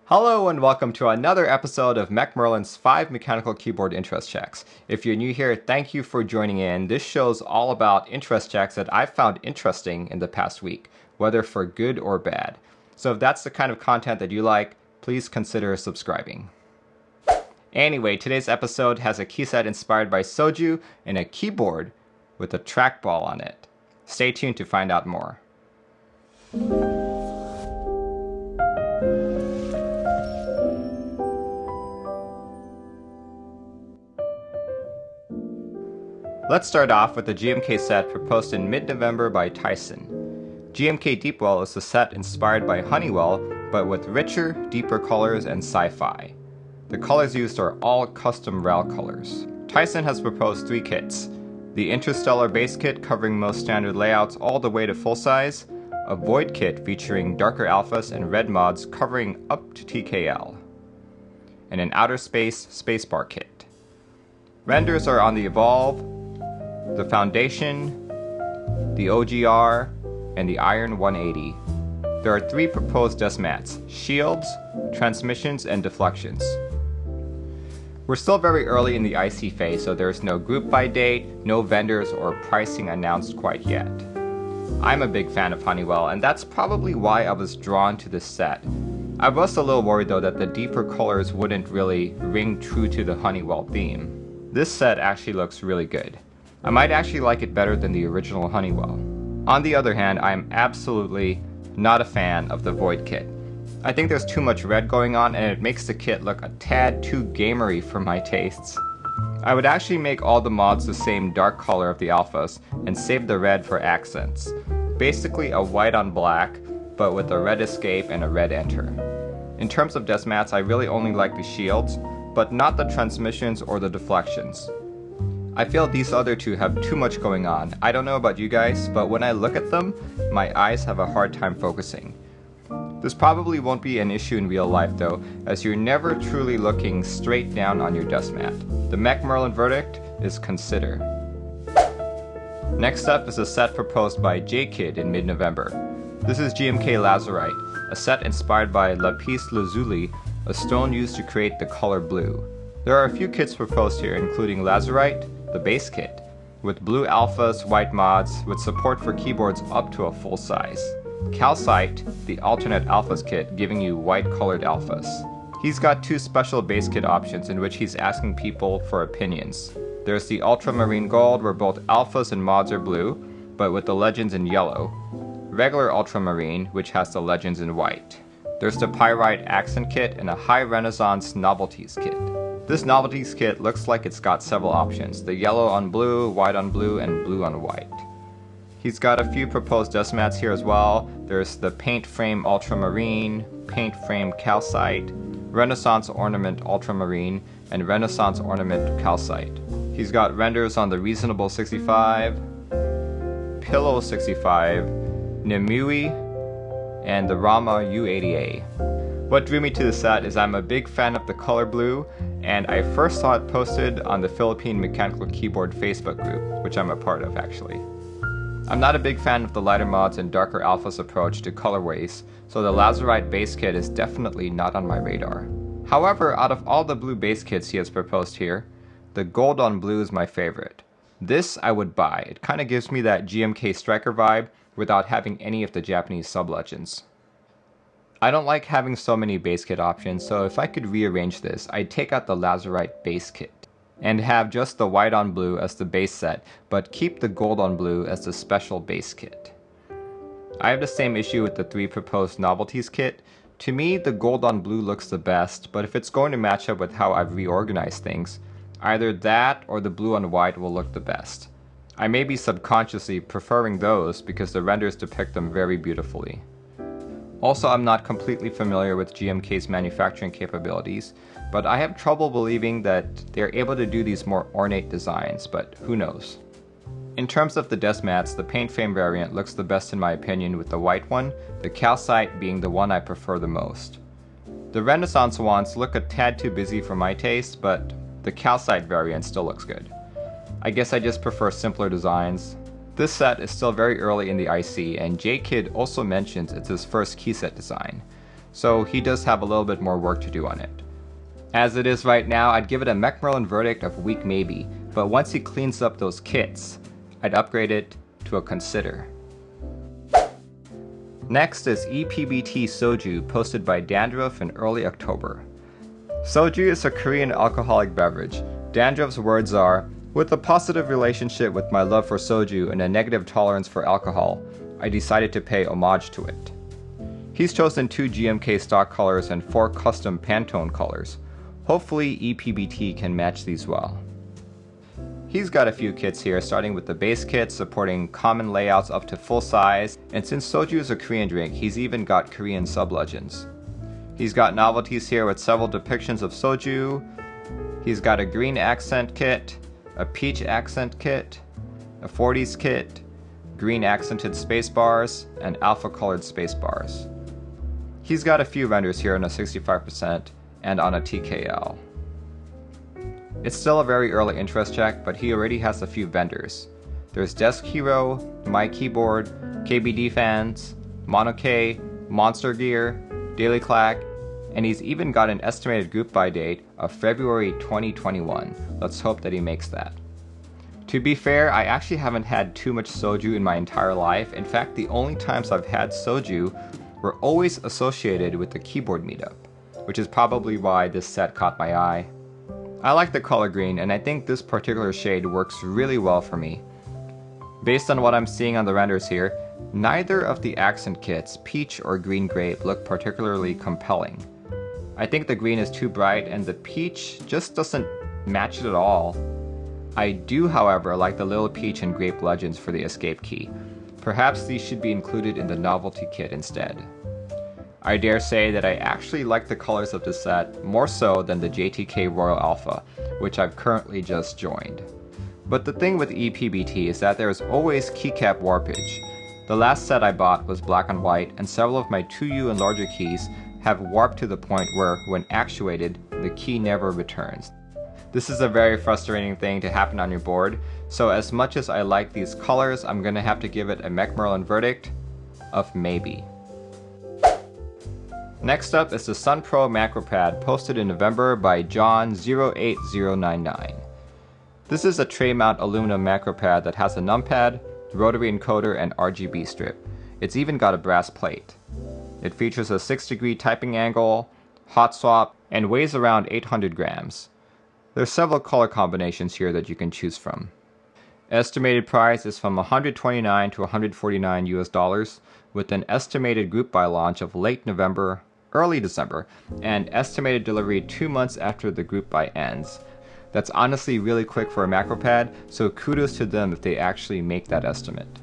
Hello and welcome to another episode of MechMerlin's 5 Mechanical Keyboard Interest Checks. If you're new here, thank you for joining in. This show's all about interest checks that I've found interesting in the past week, whether for good or bad. So if that's the kind of content that you like, please consider subscribing. Anyway, today's episode has a keyset inspired by Soju and a keyboard with a trackball on it. Stay tuned to find out more. Let's start off with the GMK set proposed in mid-November by Tyson. GMK Deepwell is a set inspired by Honeywell, but with richer, deeper colors and sci-fi. The colors used are all custom RAL colors. Tyson has proposed 3 kits: the Interstellar base kit covering most standard layouts all the way to full size, a Void kit featuring darker alphas and red mods covering up to TKL, and an Outer Space spacebar kit. Renders are on the Evolve, the Foundation, the OGR, and the Iron 180. There are 3 proposed desk mats: shields, transmissions, and deflections. We're still very early in the IC phase, so there's no group by date, no vendors, or pricing announced quite yet. I'm a big fan of Honeywell, and that's probably why I was drawn to this set. I was a little worried though that the deeper colors wouldn't really ring true to the Honeywell theme. This set actually looks really good. I might actually like it better than the original Honeywell. On the other hand, I'm absolutely not a fan of the Void kit. I think there's too much red going on and it makes the kit look a tad too gamery for my tastes. I would actually make all the mods the same dark color of the alphas and save the red for accents. Basically a white on black, but with a red escape and a red enter. In terms of desk mats, I really only like the shields, but not the transmissions or the deflections. I feel these other 2 have too much going on. I don't know about you guys, but when I look at them, my eyes have a hard time focusing. This probably won't be an issue in real life though, as you're never truly looking straight down on your desk mat. The MechMerlin verdict is consider. Next up is a set proposed by J-Kid in mid-November. This is GMK Lazurite, a set inspired by lapis lazuli, a stone used to create the color blue. There are a few kits proposed here, including Lazurite, the base kit, with blue alphas, white mods, with support for keyboards up to a full size. Calcite, the alternate alphas kit, giving you white colored alphas. He's got 2 special base kit options in which he's asking people for opinions. There's the Ultramarine Gold, where both alphas and mods are blue, but with the legends in yellow. Regular Ultramarine, which has the legends in white. There's the Pyrite Accent kit and a High Renaissance Novelties kit. This Novelties kit looks like it's got several options: the yellow on blue, white on blue, and blue on white. He's got a few proposed desk mats here as well. There's the Paint Frame Ultramarine, Paint Frame Calcite, Renaissance Ornament Ultramarine, and Renaissance Ornament Calcite. He's got renders on the Reasonable 65, Pillow 65, Nimue, and the Rama U80A. What drew me to the set is I'm a big fan of the color blue, and I first saw it posted on the Philippine Mechanical Keyboard Facebook group, which I'm a part of actually. I'm not a big fan of the lighter mods and darker alphas approach to colorways, so the Lazurite base kit is definitely not on my radar. However, out of all the blue base kits he has proposed here, the gold on blue is my favorite. This I would buy. It kind of gives me that GMK Striker vibe without having any of the Japanese sub-legends. I don't like having so many base kit options, so if I could rearrange this, I'd take out the Lazurite base kit and have just the white on blue as the base set, but keep the gold on blue as the special base kit. I have the same issue with the 3 proposed Novelties kit. To me, the gold on blue looks the best, but if it's going to match up with how I've reorganized things, either that or the blue on white will look the best. I may be subconsciously preferring those because the renders depict them very beautifully. Also, I'm not completely familiar with GMK's manufacturing capabilities, but I have trouble believing that they're able to do these more ornate designs, but who knows. In terms of the desk mats, the paint frame variant looks the best in my opinion with the white one, the calcite being the one I prefer the most. The Renaissance ones look a tad too busy for my taste, but the calcite variant still looks good. I guess I just prefer simpler designs. This set is still very early in the IC, and J-Kid also mentions it's his first keyset design. so he does have a little bit more work to do on it. As it is right now, I'd give it a McMurlin verdict of weak maybe, but once he cleans up those kits, I'd upgrade it to a consider. Next is EPBT Soju, posted by Dandruff in early October. Soju is a Korean alcoholic beverage. Dandruff's words are, "With a positive relationship with my love for soju and a negative tolerance for alcohol, I decided to pay homage to it." He's chosen 2 GMK stock colors and 4 custom Pantone colors. Hopefully EPBT can match these well. He's got a few kits here, starting with the base kit supporting common layouts up to full size, and since soju is a Korean drink, he's even got Korean sub-legends. He's got novelties here with several depictions of soju. He's got a green accent kit, a peach accent kit, a 40s kit, green accented space bars, and alpha colored space bars. He's got a few vendors here on a 65% and on a TKL. It's still a very early interest check, but he already has a few vendors. There's Desk Hero, My Keyboard, KBD Fans, Mono-K, Monster Gear, Daily Clack, and he's even got an estimated group buy date of February 2021. Let's hope that he makes that. To be fair, I actually haven't had too much soju in my entire life. In fact, the only times I've had soju were always associated with the keyboard meetup, which is probably why this set caught my eye. I like the color green, and I think this particular shade works really well for me. Based on what I'm seeing on the renders here, neither of the accent kits, peach or green grape, look particularly compelling. I think the green is too bright and the peach just doesn't match it at all. I do, however, like the little peach and grape legends for the escape key. Perhaps these should be included in the novelty kit instead. I dare say that I actually like the colors of this set more so than the JTK Royal Alpha, which I've currently just joined. But the thing with EPBT is that there is always keycap warpage. The last set I bought was black and white, and several of my 2U and larger keys have warped to the point where, when actuated, the key never returns. This is a very frustrating thing to happen on your board, so as much as I like these colors, I'm gonna have to give it a McMurlin verdict of maybe. Next up is the SunPro MacroPad, posted in November by John08099. This is a tray mount aluminum MacroPad that has a numpad, rotary encoder, and RGB strip. It's even got a brass plate. It features a 6-degree typing angle, hot swap, and weighs around 800 grams. There's several color combinations here that you can choose from. Estimated price is from $129 to $149 US, with an estimated group buy launch of late November, early December, and estimated delivery 2 months after the group buy ends. That's honestly really quick for a MacroPad, so kudos to them if they actually make that estimate.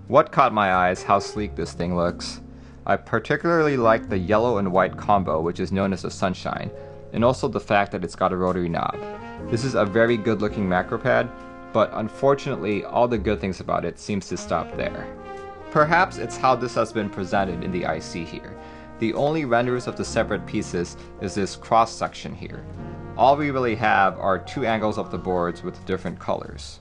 What caught my eye is how sleek this thing looks. I particularly like the yellow and white combo, which is known as the Sunshine, and also the fact that it's got a rotary knob. This is a very good looking MacroPad, but unfortunately all the good things about it seems to stop there. Perhaps it's how this has been presented in the IC here. The only renders of the separate pieces is this cross section here. All we really have are 2 angles of the boards with different colors.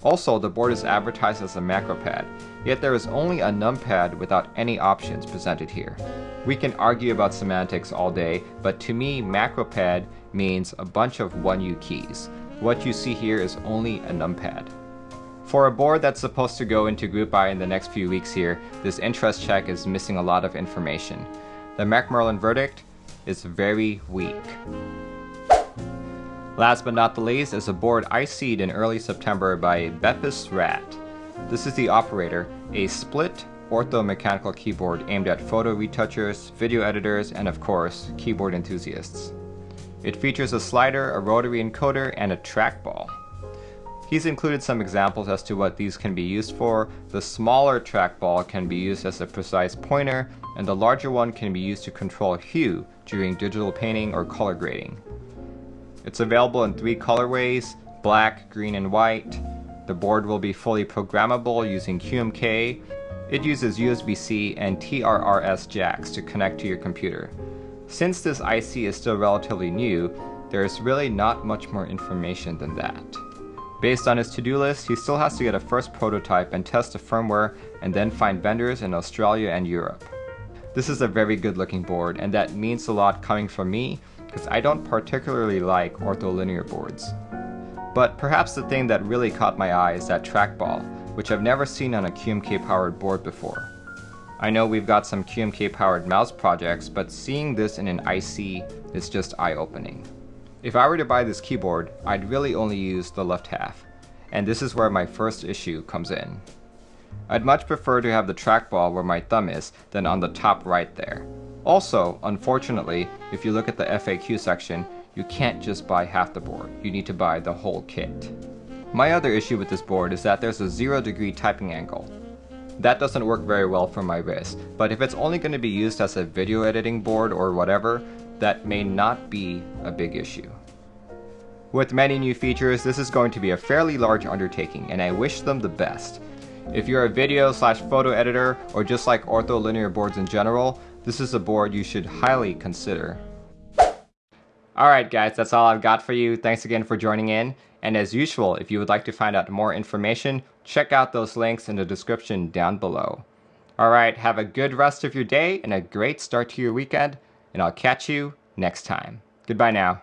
Also, the board is advertised as a MacroPad, yet there is only a numpad without any options presented here. We can argue about semantics all day, but to me, MacroPad means a bunch of 1U keys. What you see here is only a numpad. For a board that's supposed to go into group buy in the next few weeks here, this interest check is missing a lot of information. The McMurlin verdict is very weak. Last but not the least is a board I IC'd in early September by Bepis Rat. This is the Operator, a split ortho-mechanical keyboard aimed at photo retouchers, video editors, and of course, keyboard enthusiasts. It features a slider, a rotary encoder, and a trackball. He's included some examples as to what these can be used for. The smaller trackball can be used as a precise pointer, and the larger one can be used to control hue during digital painting or color grading. It's available in 3 colorways, black, green, and white. The board will be fully programmable using QMK. It uses USB-C and TRRS jacks to connect to your computer. Since this IC is still relatively new, there's really not much more information than that. Based on his to-do list, he still has to get a first prototype and test the firmware and then find vendors in Australia and Europe. This is a very good looking board, and that means a lot coming from me because I don't particularly like ortholinear boards. But perhaps the thing that really caught my eye is that trackball, which I've never seen on a QMK powered board before. I know we've got some QMK powered mouse projects, but seeing this in an IC is just eye-opening. If I were to buy this keyboard, I'd really only use the left half, and this is where my first issue comes in. I'd much prefer to have the trackball where my thumb is than on the top right there. Also, unfortunately, if you look at the FAQ section, you can't just buy half the board, you need to buy the whole kit. My other issue with this board is that there's a 0-degree typing angle. That doesn't work very well for my wrist, but if it's only going to be used as a video editing board or whatever, that may not be a big issue. With many new features, this is going to be a fairly large undertaking, and I wish them the best. If you're a video/photo editor, or just like ortholinear boards in general, this is a board you should highly consider. Alright guys, that's all I've got for you. Thanks again for joining in. And as usual, if you would like to find out more information, check out those links in the description down below. Alright, have a good rest of your day and a great start to your weekend, and I'll catch you next time. Goodbye now.